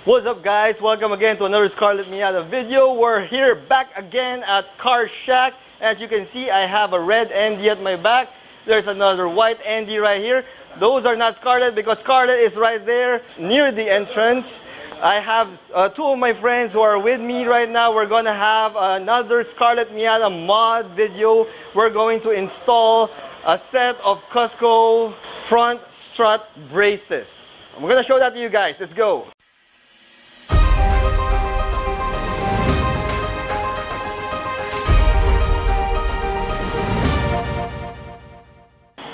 What's up guys? Welcome again to another Scarlet Miata video. We're here back again at CarShack. As you can see, I have a red ND at my back. There's another white ND right here. Those are not Scarlet because Scarlet is right there near the entrance. I have two of my friends who are with me right now. We're gonna have another Scarlet Miata mod video. We're going to install a set of Cusco front strut braces. I'm gonna show that to you guys. Let's go.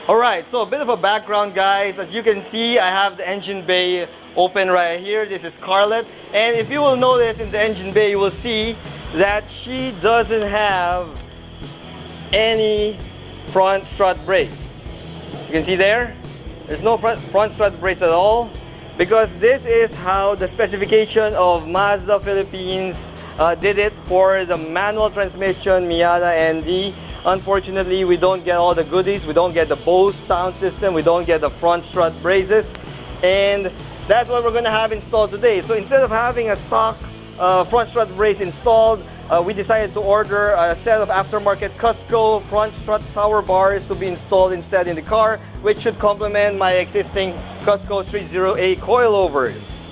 Alright, so a bit of a background guys. As you can see, I have the engine bay open right here. This is Scarlet. And if you will notice in the engine bay, you will see that she doesn't have any front strut brace. You can see there, there's no front strut brace at all, because this is how the specification of Mazda Philippines did it for the manual transmission Miata ND. Unfortunately, we don't get all the goodies. We don't get the Bose sound system. We don't get the front strut braces. And that's what we're going to have installed today. So instead of having a stock front strut brace installed, we decided to order a set of aftermarket Cusco front strut tower bars to be installed instead in the car, which should complement my existing Cusco 30A coilovers.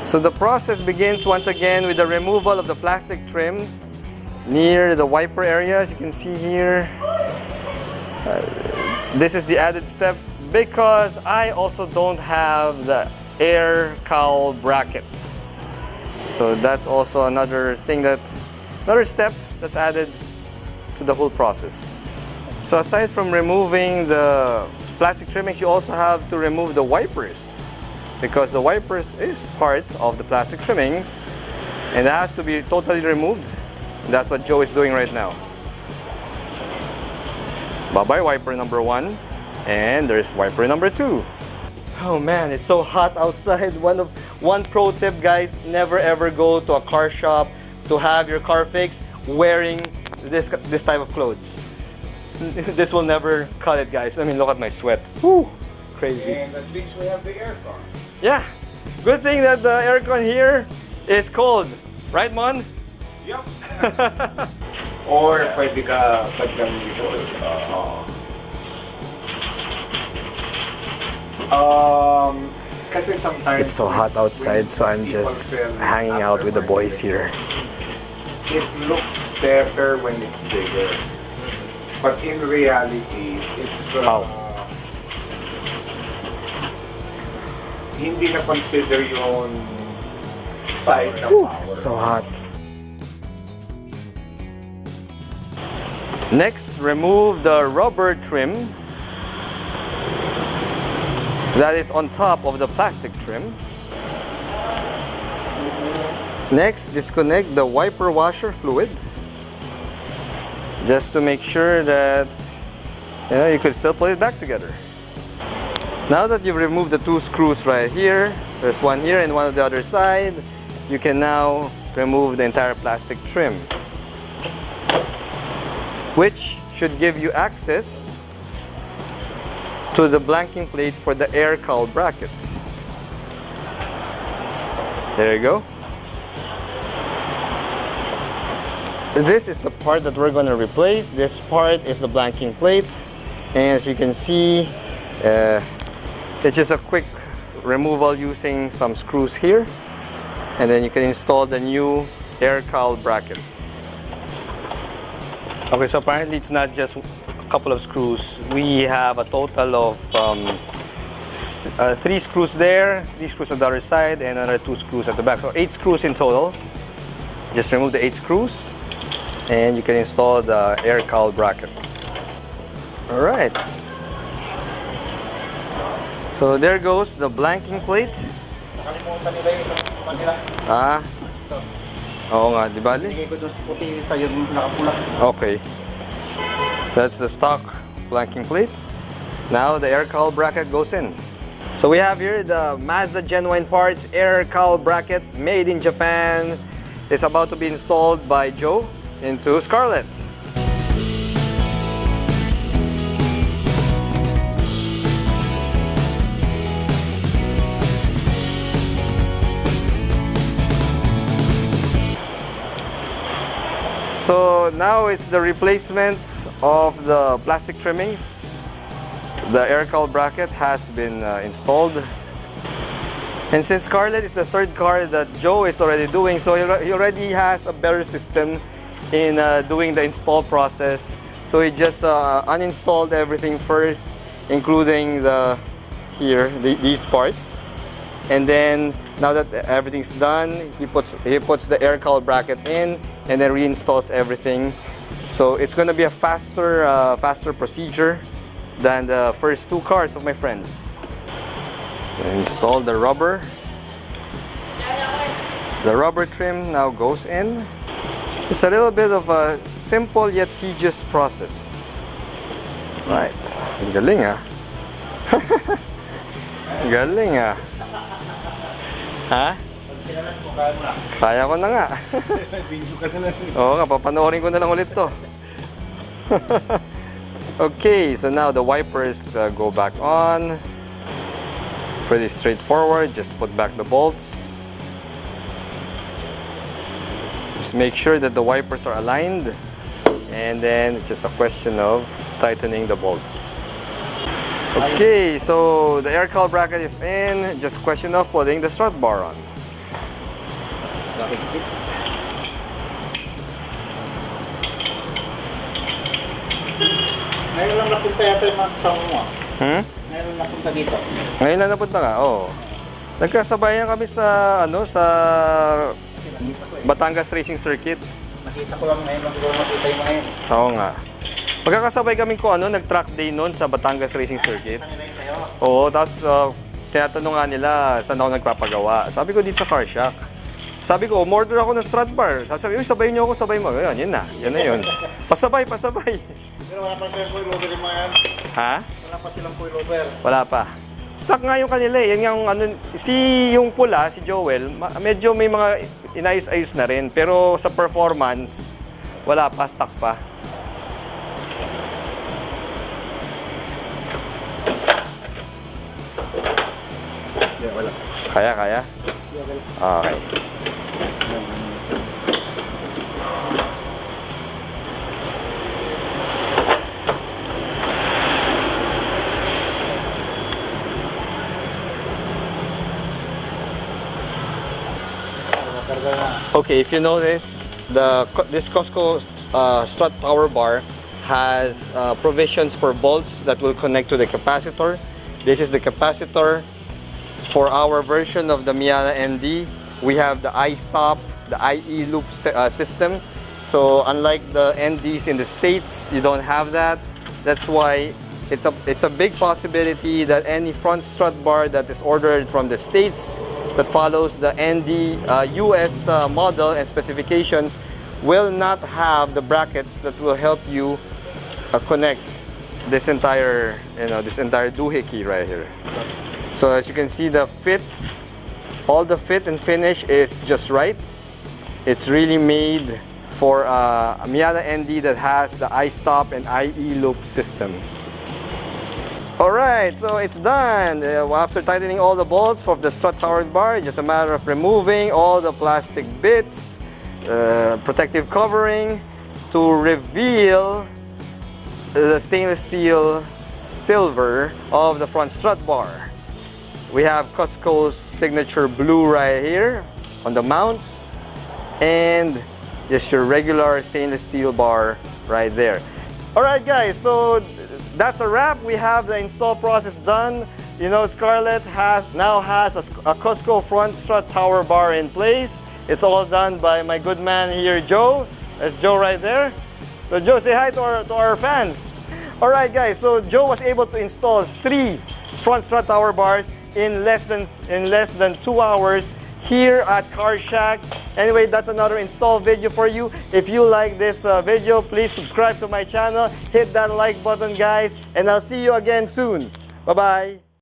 So the process begins once again with the removal of the plastic trim near the wiper area. As you can see here, this is the added step because I also don't have the air cowl bracket. So that's also another step that's added to the whole process. So aside from removing the plastic trimmings, you also have to remove the wipers, because the wipers is part of the plastic trimmings and it has to be totally removed. That's what Joe is doing right now. Bye-bye wiper number 1, and there's wiper number 2. Oh man, it's so hot outside. One pro tip guys, never ever go to a car shop to have your car fixed wearing this type of clothes. This will never cut it guys. I mean, look at my sweat. Whew, crazy. And at least we have the aircon. Yeah, good thing that the aircon here is cold. Right, Mon? Yup. Or pwede ka pagdang dito. Kasi sometimes it's so hot outside, so I'm just hanging out with the boys here. It looks better when it's bigger, but in reality, it's hindi na consider yung side ng power. So hot. Next, remove the rubber trim that is on top of the plastic trim. Next, disconnect the wiper washer fluid just to make sure that you could still put it back together. Now that you've removed the 2 screws right here, there's one here and one on the other side, you can now remove the entire plastic trim, which should give you access to the blanking plate for the air cowl bracket. There you go. This is the part that we're going to replace. This part is the blanking plate, and as you can see, it's just a quick removal using some screws here, and then you can install the new air cowl bracket. Okay, so apparently it's not just a couple of screws. We have a total of 3 screws there, 3 screws on the other side, and another 2 screws at the back. So 8 screws in total. Just remove the 8 screws, and you can install the air cowl bracket. Alright. So there goes the blanking plate. Oo nga, di ba? Okay. That's the stock blanking plate. Now the air cowl bracket goes in. So we have here the Mazda Genuine Parts air cowl bracket made in Japan. It's about to be installed by Joe into Scarlet. So now it's the replacement of the plastic trimmings. The air cowl bracket has been installed. And since Scarlett is the third car that Joe is already doing, so he already has a better system in doing the install process. So he just uninstalled everything first, including these parts. And then now that everything's done, he puts the air cowl bracket in and then reinstalls everything. So it's going to be a faster procedure than the first two cars of my friends. Install the rubber. The rubber trim now goes in. It's a little bit of a simple yet tedious process. Right. Galing ah. Galing ah. Ha? Kaya ko na nga. Oo nga, papanoorin ko na lang ulit to. Okay, so now the wipers go back on. Pretty straightforward, just put back the bolts. Just make sure that the wipers are aligned. And then it's just a question of tightening the bolts. Okay, so the air cowl bracket is in. Just question of putting the strut bar on. Ngayon lang napunta yata yung mga kasama mo. Ngayon lang napunta dito. Ngayon lang napunta nga, oo. Nagkasabayan kami sa, sa Batangas Racing Circuit. Nakita ko lang ngayon lang ko makita yung ngayon. Oo nga. Magkakasabay kami ko nag-track day noon sa Batangas Racing Circuit. Oo, tapos tinatanong nga nila saan ako nagpapagawa. Sabi ko dito sa CarShack. Sabi ko, umorder ako ng strut bar. Sabi, sabay niyo ako, sabay mo. Yun na yun. Pasabay. Pero wala pa silang coilover yung mga yan. Ha? Wala pa silang coilover. Wala pa. Stock nga yung kanila eh. Yan yung yung pula, si Joel, medyo may mga inayos-ayos na rin. Pero sa performance, wala pa, stock pa. Wala. Kaya? Okay. Okay, if you notice, this Cusco strut power bar has provisions for bolts that will connect to the capacitor. This is the capacitor. For our version of the Miata ND, we have the I-stop, the IE loop system. So unlike the NDs in the States, you don't have that. That's why it's a big possibility that any front strut bar that is ordered from the States that follows the ND US model and specifications will not have the brackets that will help you connect this entire doohickey right here. So as you can see, the fit, all the fit and finish is just right. It's really made for a Miata ND that has the I-stop and IE loop system. Alright, so it's done. After tightening all the bolts of the strut powered bar, just a matter of removing all the plastic bits, protective covering, to reveal the stainless steel silver of the front strut bar. We have Cusco's signature blue right here on the mounts, and just your regular stainless steel bar right there. Alright guys, so that's a wrap. We have the install process done. Scarlett now has a Cusco front strut tower bar in place. It's all done by my good man here, Joe. That's Joe right there. So Joe, say hi to our fans. Alright guys, so Joe was able to install 3 front strut tower bars in less than 2 hours here at CarShack. Anyway, that's another install video for you. If you like this video, please subscribe to my channel, hit that like button guys, and I'll see you again soon. Bye-bye.